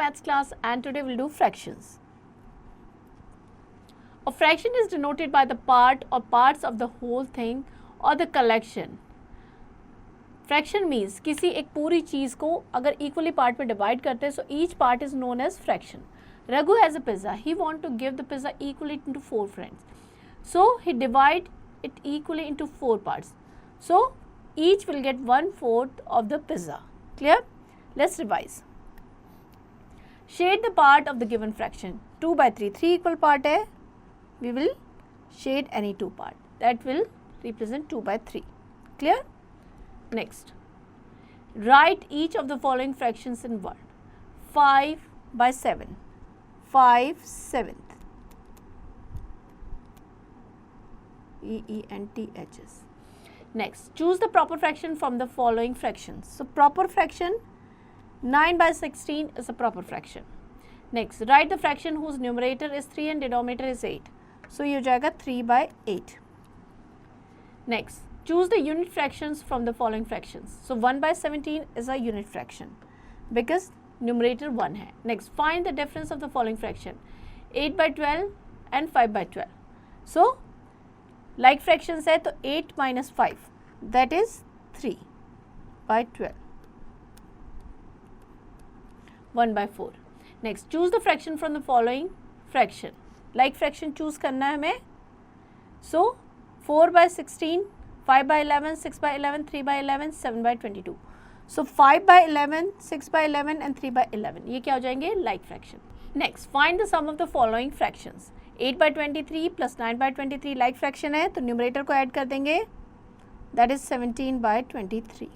maths class and today we'll do fractions. A fraction is denoted by the part or parts of the whole thing or the collection. Fraction means किसी एक पूरी चीज़ को अगर equally part में divide करते हैं so each part is known as fraction. Raghu has a pizza. He want to give the pizza equally into 4 friends. So he divide it equally into 4 parts. So each will get 1/4 of the pizza. Clear? Let's revise. Shade the part of the given fraction. 2/3. 3 equal part है. We will shade any 2 part. That will represent 2/3. Clear? Next. Write each of the following fractions in word. 5/7. 5/7. EENTHS. Next, choose the proper fraction from the following fractions. So, proper fraction 9/16 is a proper fraction. Next, write the fraction whose numerator is 3 and denominator is 8. So, ये हो जाएगा 3/8. Next, choose the unit fractions from the following fractions. So, 1/17 is a unit fraction because numerator 1 है. Next, find the difference of the following fraction. 8/12 and 5/12. So, like fractions है तो 8 minus 5 that is 3/12. 1/4. Next, choose the fraction from the following fraction. Like fraction choose करना है हमें. So 4/16, 5/11, 6/11, 3/11, 7/22. So 5/11, 6/11 and 3/11 ये क्या हो जाएंगे like fraction. Next, find the sum of the following fractions. 8/23 plus 9/23 like fraction है तो numerator को add कर देंगे. That is 17/23.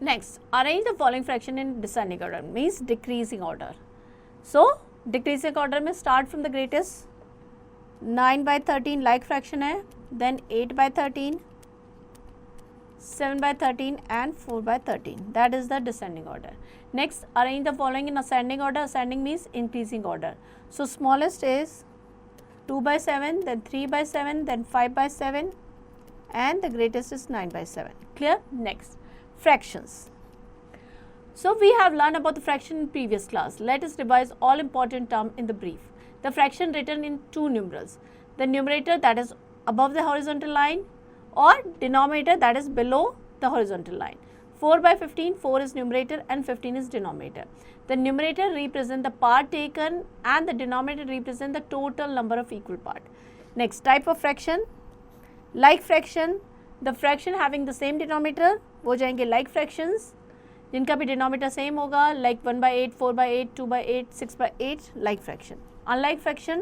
Next, arrange the following fraction in descending order means decreasing order. So decreasing order में start from the greatest. 9/13 like fraction है, then 8/13, 7/13 and 4/13. That is the descending order. Next, arrange the following in ascending order. Ascending means increasing order. So smallest is 2/7, then 3/7, then 5/7 and the greatest is 9/7. Clear? Next, fractions. So we have learned about the fraction in previous class. Let us revise all important terms in the brief. The fraction written in 2 numerals. The numerator that is above the horizontal line or denominator that is below the horizontal line. 4/15, 4 is numerator and 15 is denominator. The numerator represents the part taken and the denominator represents the total number of equal part. Next, type of fraction. Like fraction, the fraction having the same denominator वो जाएंगे like fractions जिनका भी denominator same होगा like 1/8, 4/8, 2/8, 6/8 like fraction. Unlike fraction,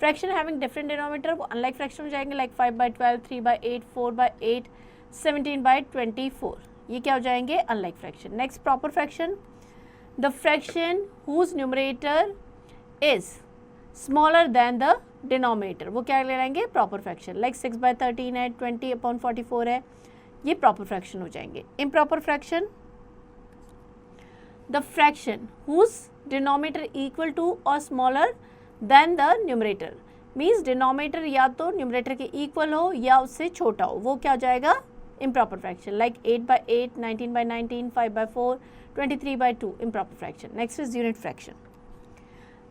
fraction having different denominator वो unlike fraction हो जाएंगे like 5/12, 3/8, 4/8, 17/24. ये क्या हो जाएंगे unlike fraction. Next, proper fraction. The fraction whose numerator is smaller than the denominator वो क्या ले लेंगे proper fraction. Like 6/13 है, 20/44 है, ये proper fraction हो जाएंगे. Improper fraction, the fraction whose denominator equal to or smaller than the numerator means denominator या तो numerator के equal हो या उससे छोटा हो वो क्या हो जाएगा improper fraction. Like 8/8, 19/19, 5/4, 23/2 improper fraction. Next is unit fraction.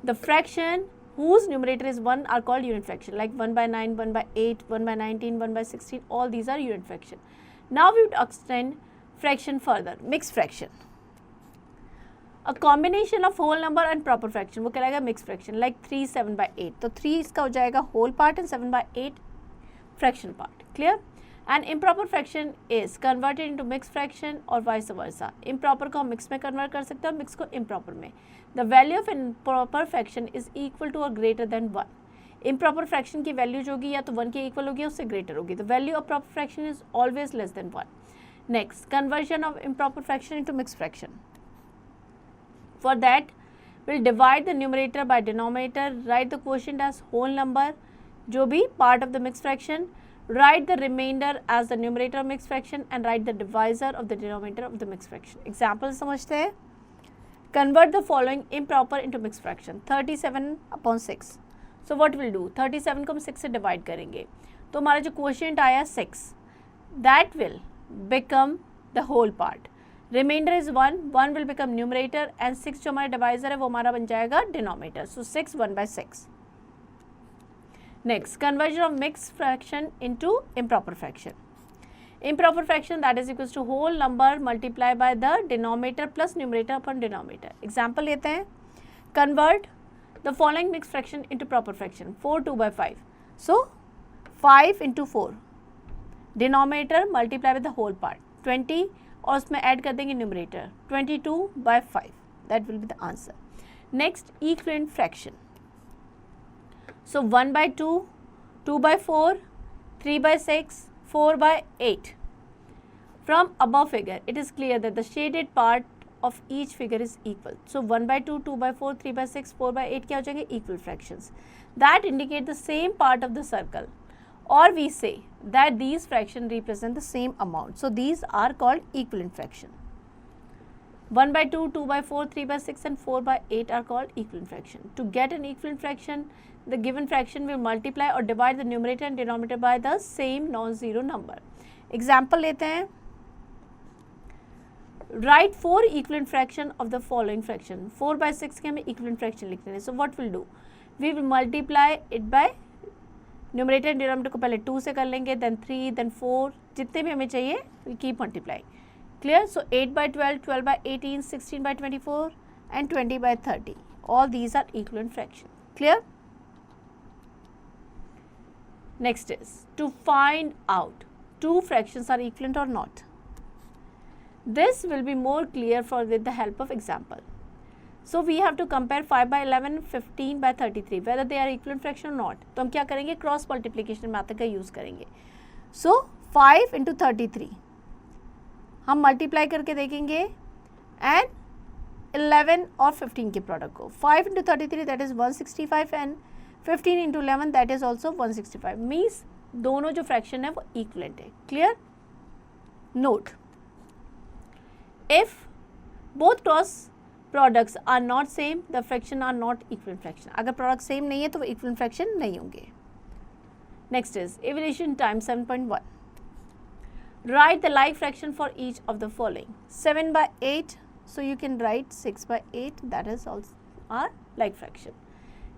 The fraction whose numerator is 1 are called unit fraction like 1/9, 1/8, 1/19, 1/16 all these are unit fraction. Now we would extend fraction further. Mixed fraction. A combination of whole number and proper fraction वो कहलाएगा mixed fraction like 3 7/8 तो 3 इसका हो जाएगा whole part and 7/8 fraction part. Clear? And improper fraction is converted into mixed fraction or vice versa. Improper को हम mix में convert कर सकते हैं और mix को improper में. The value of improper fraction is equal to or greater than 1. Improper fraction की value जो होगी या तो 1 के equal होगी या उससे greater होगी. The value of proper fraction is always less than 1. Next, conversion of improper fraction into mixed fraction. For that, we'll divide the numerator by denominator, write the quotient as whole number, जो भी part of the mixed fraction, write the remainder as the numerator of mixed fraction and write the divisor of the denominator of the mixed fraction. Example समझते हैं. Convert the following improper into mixed fraction. 37/6. So what we'll do? 37 को हम 6 से divide करेंगे तो हमारा जो quotient आया 6 that will become the whole part. Remainder is 1, 1 will become numerator and 6 जो हमारा डिवाइजर है वो हमारा बन जाएगा denominator. So 6 1/6. Next, conversion of mix fraction into improper fraction. Improper fraction, that is equals to whole number multiply by the denominator plus numerator upon denominator. Example लेते हैं. Convert the following mixed fraction into proper fraction. 4 2/5. So 5 into 4. Denominator multiply with the whole part. 20 और उसमें add कर देंगे numerator. 22/5. That will be the answer. Next, equivalent fraction. So 1/2, 2/4, 3/6. 4/8. From above figure, it is clear that the shaded part of each figure is equal. So 1/2, 2/4, 3/6, 4/8 क्या हो जाएंगे? Equal fractions. That indicate the same part of the circle. Or we say that these fractions represent the same amount. So these are called equivalent fraction. 1/2, 2/4, 3/6 and 4/8 are called equivalent fraction. To get an equivalent fraction, the given fraction will multiply or divide the numerator and denominator by the same non-zero number. Example लेते हैं. Write 4 equivalent fraction of the following fraction. 4/6 के हमें equivalent fraction लिखने हैं. So what we'll do? We will multiply it by numerator and denominator को पहले 2 से कर लेंगे, then 3, then 4, जितने भी हमें चाहिए we'll keep multiplying. Clear? So 8/12, 12/18, 16/24 and 20/30. All these are equivalent fraction. Clear? Next is to find out two fractions are equivalent or not. This will be more clear with the help of example. So we have to compare 5/11, 15/33 whether they are equivalent fraction or not. तो हम क्या करेंगे? Cross multiplication method का use करेंगे. So 5 into 33 हम multiply करके देखेंगे and 11 और 15 के प्रोडक्ट को. 5 into 33 that is 165 and 15 into 11 that is also 165. Means दोनों जो फ्रैक्शन है वो इक्वलेंट है. Clear? Note, if both cross products are not same the fraction are not equivalent fraction. अगर प्रोडक्ट सेम नहीं है तो वो इक्वलेंट फ्रैक्शन नहीं होंगे. Next is evaluation time 7.1. Write the like fraction for each of the following. 7/8, so you can write 6/8, that is also our like fraction.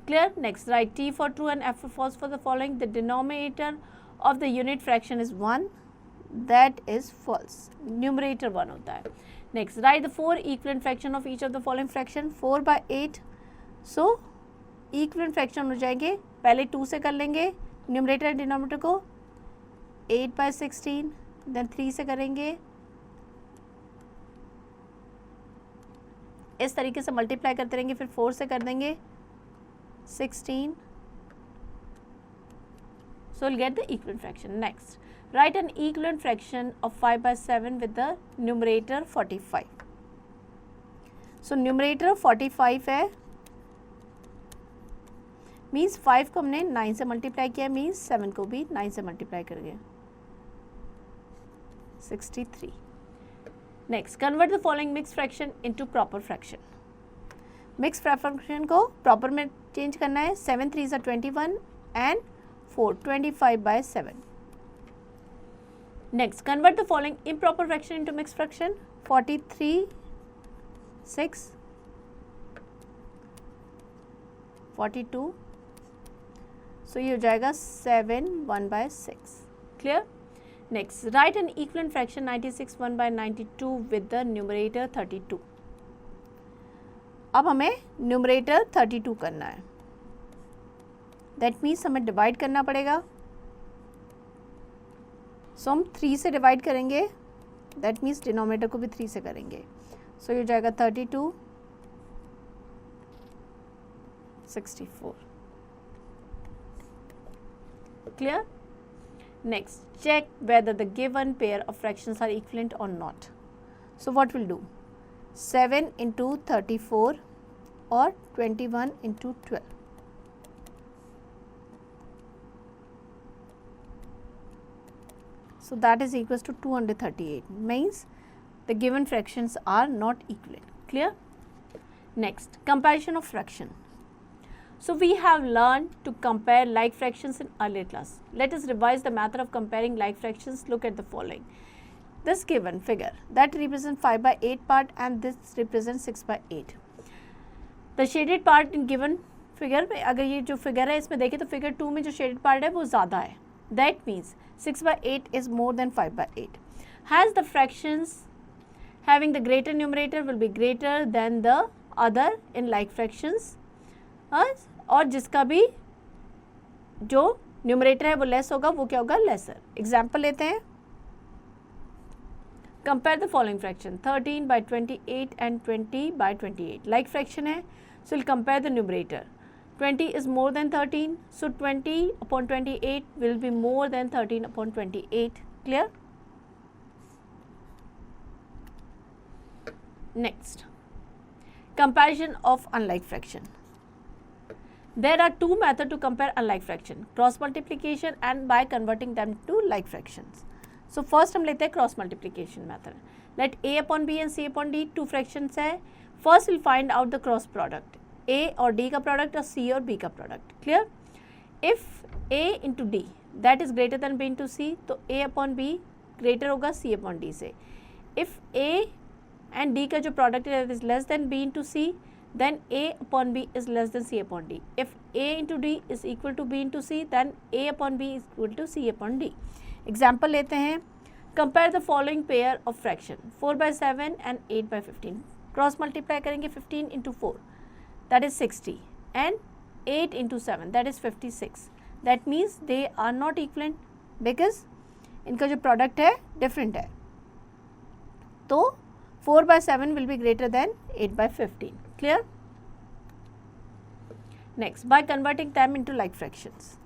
Clear? Next, write T for true and F for false for the following. The denominator of the unit fraction is 1, that is false. Numerator 1 होता है. Next, write the 4 equivalent fraction of each of the following fraction. 4/8, so equivalent fraction हो जाएंगे. पहले 2 से कर लेंगे numerator and denominator को. 8/16, then 3 से करेंगे. इस तरीके से मल्टीप्लाई करते रहेंगे. फिर 4 से कर देंगे 16. So we'll get the equivalent fraction. Next, write an equivalent fraction of 5/7 with the numerator 45. So numerator 45 है, मीन्स 5 को हमने 9 से मल्टीप्लाई किया, मीन्स 7 को भी 9 से मल्टीप्लाई करेंगे. 63. Next, convert the following mixed fraction into proper fraction. Mixed fraction को proper में चेंज करना है. 7 3s are 21 and 4 25/7. Next, convert the following improper fraction into mixed fraction. 43 6 42. So ये हो जाएगा 7 1/6. Clear? Next, write an equivalent fraction 96 1/92 with the numerator 32. अब हमें numerator 32 करना है. That means हमें डिवाइड करना पड़ेगा. So हम 3 से डिवाइड करेंगे. That means डिनोमिनेटर को भी 3 से करेंगे. So ये हो जाएगा 32 64. Clear? Next, check whether the given pair of fractions are equivalent or not. So what we'll do? 7 into 34 or 21 into 12. So that is equals to 238. Means the given fractions are not equivalent. Clear? Next, comparison of fraction. So we have learned to compare like fractions in earlier class. Let us revise the method of comparing like fractions. Look at the following. this given figure that represents 5 by 8 part and this represents 6 by 8. The shaded part in given figure में, अगर ये जो figure है इसमें देखें तो figure 2 में जो shaded part है वो ज़्यादा है. That means 6 by 8 is more than 5 by 8. Has the fractions having the greater numerator will be greater than the other in like fractions. और जिसका भी जो न्यूमरेटर है वो लेस होगा वो क्या होगा, लेसर. एग्जाम्पल लेते हैं. Compare the following fraction 13 by 28 and 20 by 28. Like fraction है, so will compare the numerator. 20 is more than 13, so 20 upon 28 will be more than 13 upon 28. Clear? Next, comparison of unlike fraction. There are two methods to compare unlike fraction, cross multiplication and by converting them to like fractions. So first हम लेते हैं cross multiplication method. Let a upon b and c upon d two fractions है. First we'll find out the cross product, a और d का product और c और b का product. Clear? If a into d that is greater than b into c, तो a upon b greater होगा c upon d से. If a and d का जो product है that is less than b into c, then a upon b is less than c upon d. If a into d is equal to b into c, then a upon b is equal to c upon d. Example लेते हैं. Compare the following pair of fraction 4 by 7 and 8 by 15. Cross multiply करेंगे 15 into 4 that is 60 and 8 into 7 that is 56. That means they are not equivalent because इनका जो product है different है. तो 4 by 7 will be greater than 8 by 15. Clear? Next, by converting them into like fractions.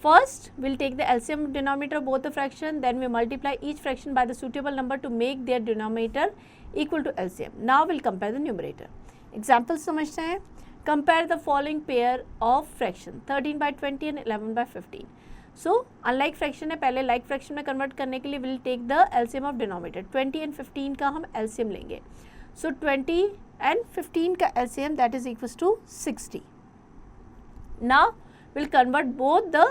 First, we'll take the LCM denominator of both the fraction, then we multiply each fraction by the suitable number to make their denominator equal to LCM. Now we'll compare the numerator. Example समझते हैं. Compare the following pair of fraction 13 by 20 and 11 by 15. So, unlike fraction है, पहले like fraction में convert करने के लिए we'll take the LCM of denominator. 20 and 15 का हम LCM लेंगे. So, 20 and 15 का LCM that is equals to 60. Now, we'll convert both the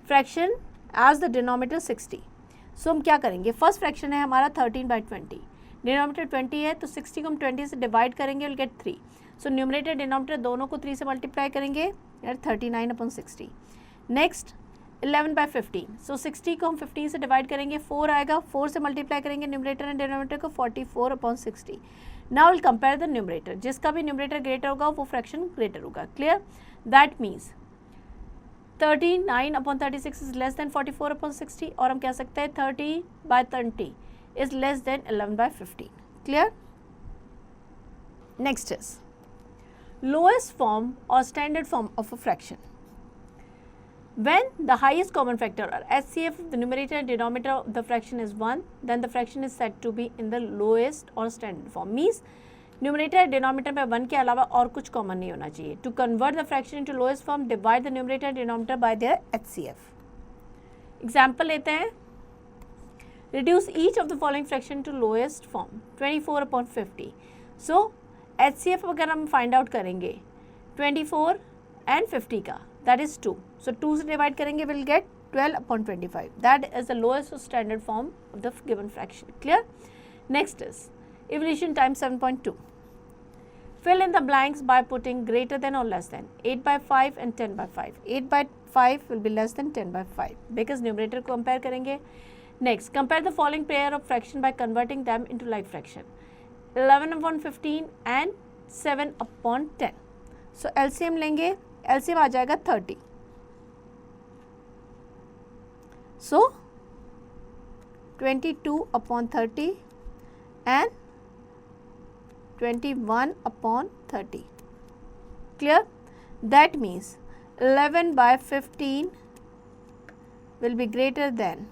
fraction as the denominator 60. So, हम क्या करेंगे? First fraction है हमारा 13 by 20. Denominator 20 है तो 60 को हम 20 से divide करेंगे, we'll get 3. So, numerator denominator दोनों को 3 से multiply करेंगे, यार 39 upon 60. Next, 11 by 15. So 60 को हम 15 से डिवाइड करेंगे, 4 आएगा, 4 से मल्टीप्लाई करेंगे न्यूमरेटर एंड डिनोमिनेटर को, 44 upon 60. Now will compare the numerator. जिसका भी न्यूमरेटर ग्रेटर होगा वो फ्रैक्शन ग्रेटर होगा. Clear? That means 39 upon 36 is less than 44 upon 60. और हम कह सकते हैं 30 by 30 is less than 11 by 15. Clear? Next is lowest form और standard form of a fraction. When the highest common factor or HCF of the numerator and denominator of the fraction is 1, then the fraction is said to be in the lowest or standard form. Means numerator and denominator में 1 के अलावा और कुछ common नहीं होना चाहिए. To convert the fraction into lowest form, divide the numerator and denominator by their HCF. Example लेते हैं. Reduce each of the following fraction to lowest form 24 upon 50. So HCF अगर हम find out करेंगे 24 and 50 का, that is 2. So 2 से divide करेंगे, we'll get 12 upon 25. That is the lowest standard form of the given fraction. Clear? Next is evolution time 7.2. Fill in the blanks by putting greater than or less than 8 by 5 and 10 by 5. 8 by 5 will be less than 10 by 5 because numerator को compare करेंगे. Next, compare the following pair of fraction by converting them into like fraction. 11 upon 15 and 7 upon 10. So LCM लेंगे, LCM आ जाएगा 30. So 22 upon 30 and 21 upon 30. Clear? That means 11 by 15 will be greater than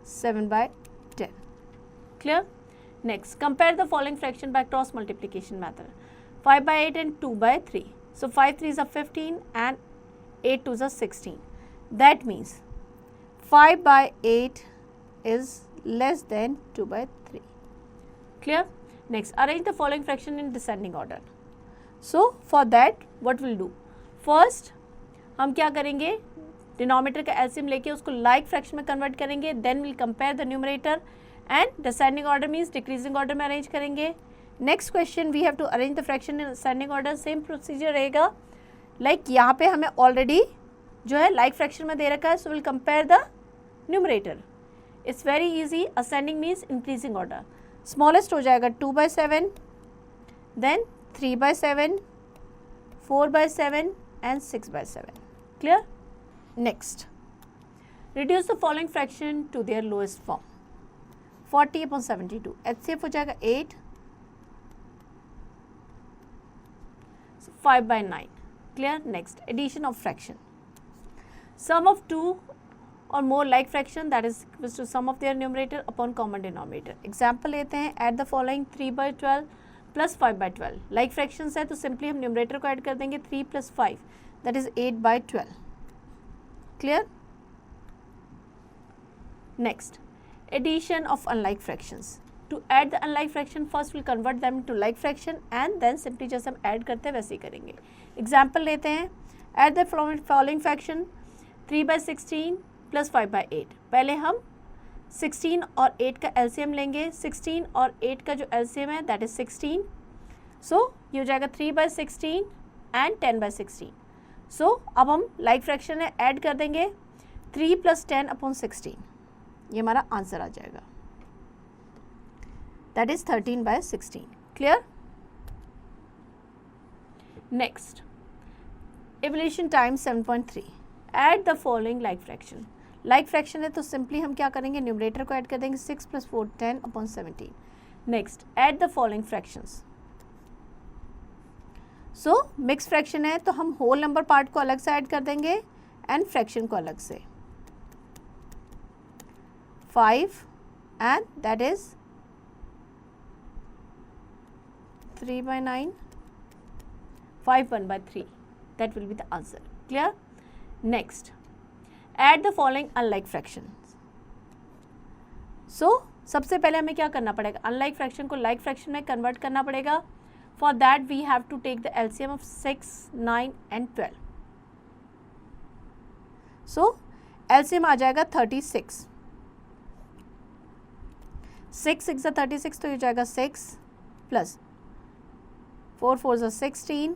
7 by 10. Clear? Next, compare the following fraction by cross multiplication method. 5 by 8 and 2 by 3. So 5 3s are 15 and 8 2s are 16. That means 5 by 8 is less than 2 by 3. Clear? Next, arrange the following fraction in descending order. So, for that, what we'll do? First, हम क्या करेंगे? Denominator का LCM लेके उसको like fraction में convert करेंगे, then will compare the numerator and descending order means decreasing order में arrange करेंगे. Next question we have to arrange the fraction in ascending order. Same procedure रहेगा. लाइक यहाँ पे हमें ऑलरेडी जो है लाइक फ्रैक्शन में दे रखा है, so will compare the numerator. It's very easy. Ascending means increasing order. Smallest हो जाएगा 2/7, then 3/7, 4/7 and 6/7. Clear. Next, reduce the following fraction to their lowest form. 40/72. HCF हो जाएगा 8, 5/9. Clear. Next, addition of fraction. Sum of two or more like fraction, that is equals to sum of their numerator upon common denominator. Example लेते हैं. Add the following 3/12 plus 5/12. Like fractions है तो simply हम numerator को add कर देंगे 3 plus 5, that is 8/12. Clear. Next, addition of unlike fractions. To add the unlike fraction, first we'll convert them to like fraction and then simply जैसे हम add करते हैं वैसे ही करेंगे. Example लेते हैं. Add the following fraction 3/16 plus 5/8. पहले हम 16 और 8 का LCM लेंगे. 16 और 8 का जो LCM है that is 16. So ये हो जाएगा 3/16 and 10/16. So अब हम like fraction में add कर देंगे 3 plus 10/16. ये हमारा आंसर आ जाएगा. That is 13/16. Clear? Next, evaluation time 7.3. Add the following like fraction. Like fraction है तो simply हम क्या करेंगे, numerator को add कर देंगे 6 plus 4 10/17. Next, add the following fractions. So mixed fraction है तो हम whole number part को अलग से add कर देंगे and fraction को अलग से. 5 and that is 3/9, 5 1/3. That will be the answer. Clear? Next, add the following unlike fractions. So सबसे पहले हमें क्या करना पड़ेगा, unlike fraction को like fraction में convert करना पड़ेगा. For that we have to take the LCM of 6, 9 and 12. So LCM आ जाएगा 36. 6 6 36 तो ये जाएगा 6 plus 4 4 16.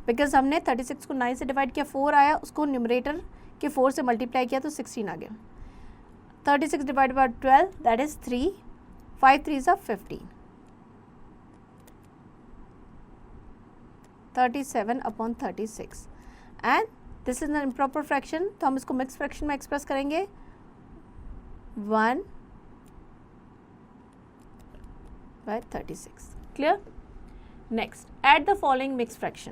बिकॉज हमने 36 को 9 से डिवाइड किया, 4 आया, उसको न्यूमरेटर के 4 से मल्टीप्लाई किया तो 16 आ गया. 36 divide by 12 that is 3. 5 3 15. 37/36 and this is an improper fraction. तो हम इसको मिक्स फ्रैक्शन में एक्सप्रेस करेंगे 1/36. Clear. Next, add the following mix fraction.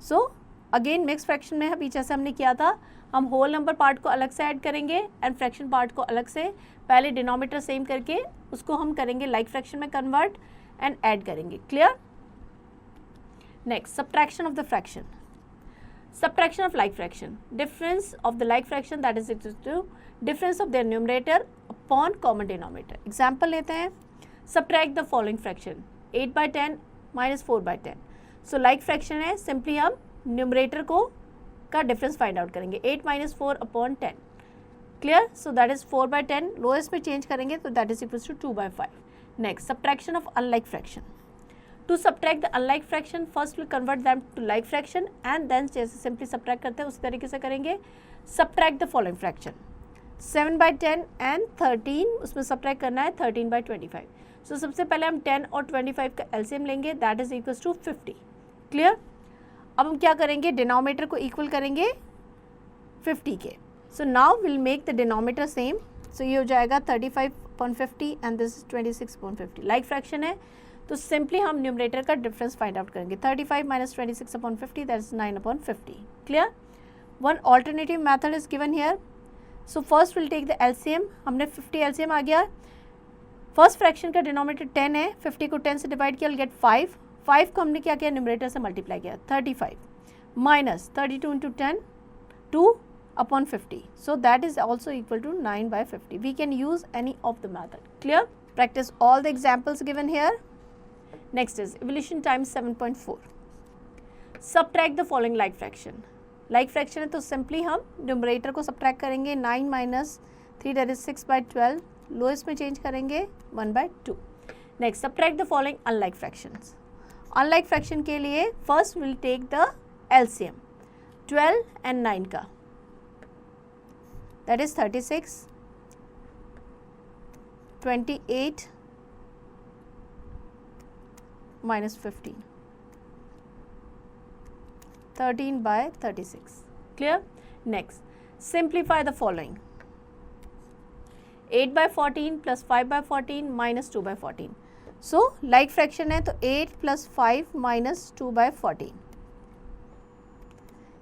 So again mix fraction में पीछे से हमने किया था, हम होल नंबर पार्ट को अलग से ऐड करेंगे एंड फ्रैक्शन पार्ट को अलग से. पहले डिनोमिनेटर सेम करके उसको हम करेंगे लाइक फ्रैक्शन में कन्वर्ट एंड ऐड करेंगे. Clear. Next, subtraction of the fraction. Subtraction of like fraction. Difference of the like fraction that is equal to difference of their numerator upon common denominator. Example लेते हैं. Subtract the following fraction. 8/10 minus 4/10. So like fraction है, simply हम numerator को का difference find out करेंगे. 8 minus 4/10. Clear? So that is 4/10. Lowest में change करेंगे तो that is equals to 2/5. Next, subtraction of unlike fraction. To subtract the unlike fraction, first we'll convert them to like fraction and then जैसे simply subtract करते हैं उसी तरीके से करेंगे. Subtract the following fraction. 7/10 and 13, उसमें subtract करना है 13/25. So सबसे पहले हम 10 और 25 का LCM लेंगे, that is equals to 50. Clear? अब हम क्या करेंगे, डिनोमिनेटर को इक्वल करेंगे 50 के. So now we'll make the denominator same. So ये हो जाएगा 35/50 and this is 26/50. Like fraction है तो सिंपली हम न्यूमरेटर का डिफरेंस फाइंड आउट करेंगे. 35 minus 26/50 that is 9/50. Clear. One alternative method is given here. So first will take the LCM. हमने 50 LCM आ गया. फर्स्ट फ्रैक्शन का डिनोमिनेटर 10 है, 50 को 10 से डिवाइड किया, विल गेट 5. 5 को हमने क्या किया, न्यूमरेटर से मल्टीप्लाई किया. 35 minus 32 into 10 2/50. So that is also equal to 9/50. We can use any of the method. Clear. Practice all the examples given here. Next is evolution time 7.4. Subtract the following like fraction. Like fraction है तो simply हम numerator को subtract करेंगे, 9 minus 3 that is 6/12, lowest में change करेंगे 1/2. Next subtract the following unlike fractions. Unlike fraction के लिए first will take the LCM 12 and 9 का, that is 36, 28 minus 15, 13/36. Clear? Next, simplify the following. 8/14 plus 5/14 minus 2/14. So, like fraction है तो 8 plus 5 minus 2/14.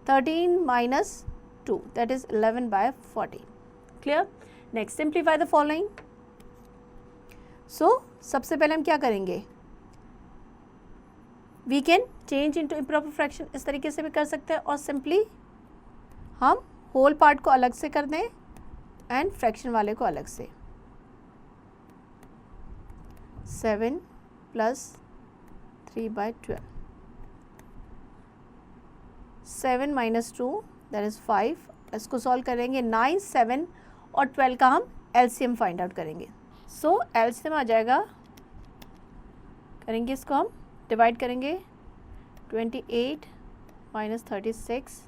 13 minus 2, that is 11/14. Clear? Next, simplify the following. So, सबसे पहले हम क्या करेंगे? We can change into improper fraction, इस तरीके से भी कर सकते हैं, और सिंपली हम होल पार्ट को अलग से कर दें एंड फ्रैक्शन वाले को अलग से. 7 प्लस 3/12, 7 माइनस 2 दैट इज 5. इसको सॉल्व करेंगे. 9, 7 और 12 का हम एलसीएम फाइंड आउट करेंगे. सो एलसीएम आ जाएगा, करेंगे इसको हम डिवाइड करेंगे. 28 माइनस 36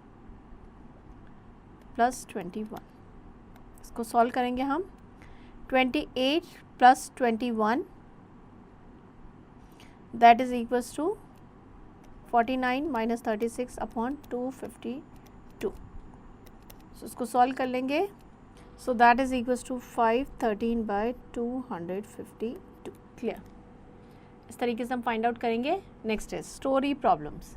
प्लस 21, इसको सॉल्व करेंगे हम. 28 plus 21 that is equals to 49 minus 36 upon 252. So इसको सॉल्व कर लेंगे. So that is equals to 513/252. Clear? इस तरीके से हम फाइंड आउट करेंगे. Next is story problems.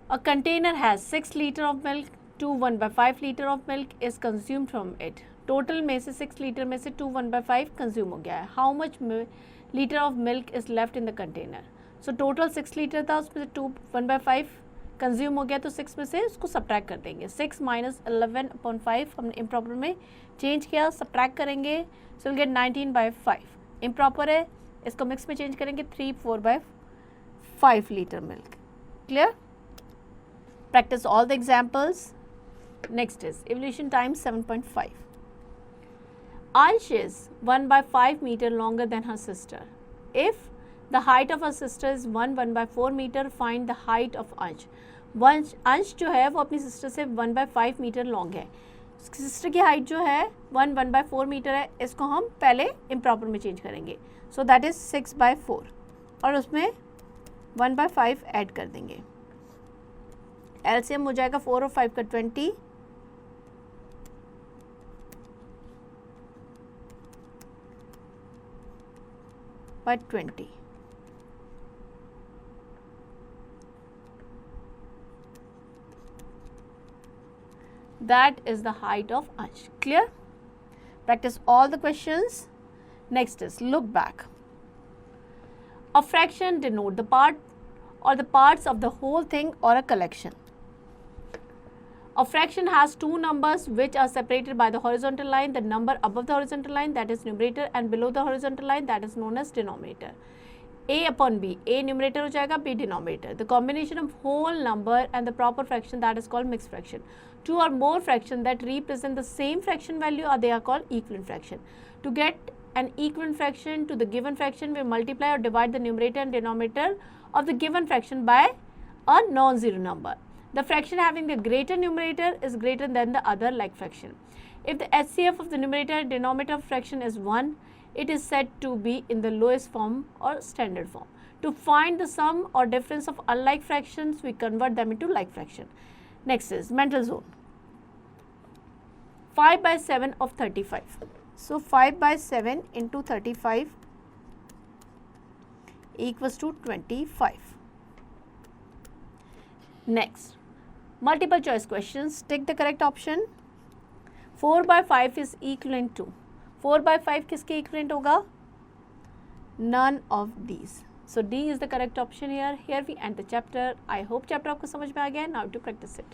A container has 6 litre of milk, 2 1/5 litre of milk is consumed from it. Total में से 6 लीटर में से 2 1/5 कंज्यूम हो गया है. How much litre of milk is left in the container. So total 6 litre था, उसमें से 2 1/5 कंज्यूम हो गया, तो 6 में से उसको सब्ट्रैक्ट कर देंगे. 6 माइनस 11/5 हमने इम्प्रॉपर में चेंज किया, सब्ट्रैक्ट करेंगे. So will get 19/5. इम्प्रॉपर है, इसको मिक्स में चेंज करेंगे. 3 4/5 litre milk. Clear? Practice all the examples. Next is evolution time 7.5. Ansh is 1/5 meter longer than her sister. If the height of her sister is 1/4 meter, find the height of Ansh. अंश जो है वो अपनी sister से 1/5 metre long है. Sister की height जो है 1/4 मीटर है. इसको हम पहले इम्प्रॉपर में चेंज करेंगे. सो दैट इज 6/4 और उसमें 1/5 ऐड कर देंगे. एलसीएम हो जाएगा 4 और 5 का 20. by 20. That is the height of Ansh. Clear? Practice all the questions. Next is look back. A fraction denote the part or the parts of the whole thing or a collection. A fraction has two numbers which are separated by the horizontal line. The number above the horizontal line, that is numerator, and below the horizontal line, that is known as denominator. A upon B, A numerator हो जाएगा, B denominator. The combination of whole number and the proper fraction, that is called mixed fraction. Two or more fractions that represent the same fraction value they are called equivalent fraction. To get an equivalent fraction to the given fraction, we multiply or divide the numerator and denominator of the given fraction by a non-zero number. The fraction having the greater numerator is greater than the other like fraction. If the HCF of the numerator and denominator of fraction is 1, it is said to be in the lowest form or standard form. To find the sum or difference of unlike fractions, we convert them into like fraction. Next is mental zone. 5/7 of 35. So 5/7 into 35 equals to 25. Next, multiple choice questions. Take the correct option. 4/5 is equivalent to 4/5 किसके equivalent होगा? None of these. So D is the correct option here. Here we end the chapter. I hope chapter आपको समझ में आ गया है. Now to practice it.